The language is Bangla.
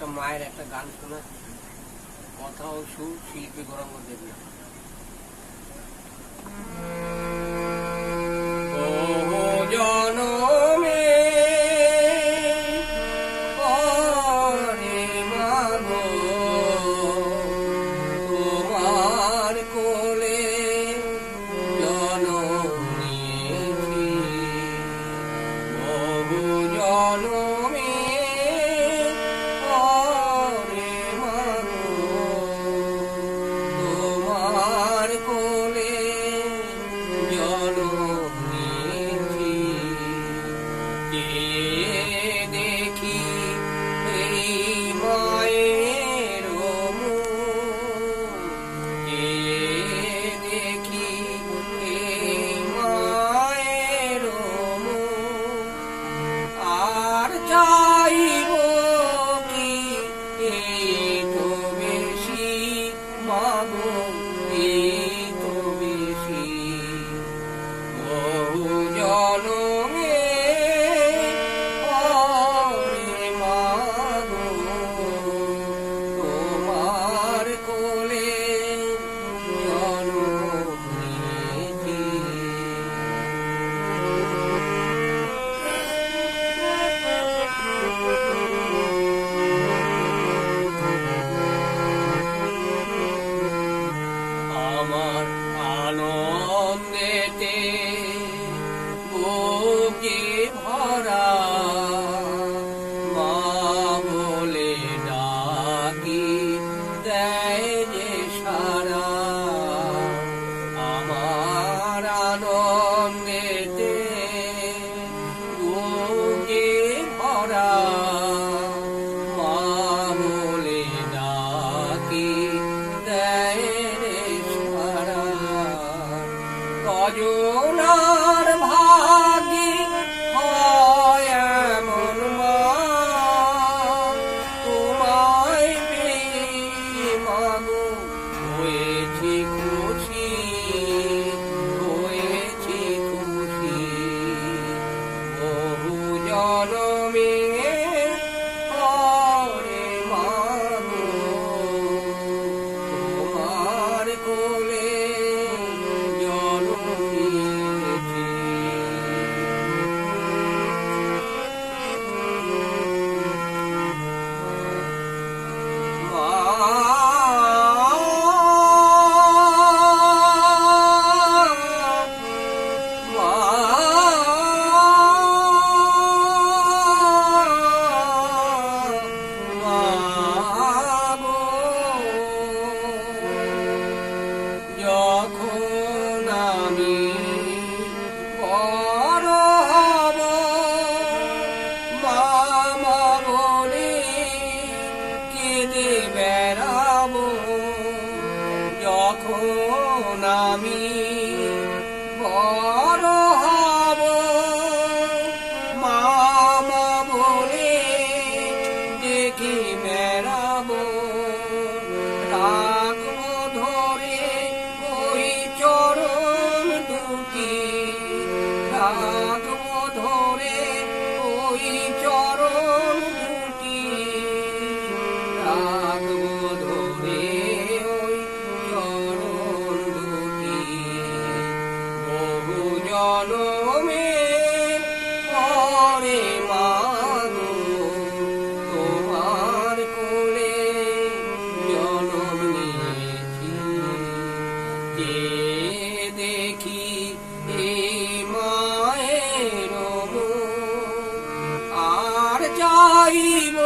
একটা মায়ের একটা গান শোনা, কথা ও সুর, শিল্পী গৌরাঙ্গ দেবনাথ। কজনার ভাগ্যে হয় এমন মা, তোমায় পেয়ে মাগো হয়েছি খুশি, হয়েছি খুশি। বহু জনমে পরে মাগো তোমার কোলে যখন আমি বড় হব, মামা বলে দেখি বেড়াবো, রাখবো ধরে ওই চরণ দুটি, রাখবো ধরে ওই চরণ দুটি, রাখবো ধরে জনমে পরে মাগো তোমার কোলে জনম নিয়েছি। যে দেখি এই মায়ের আর চাইব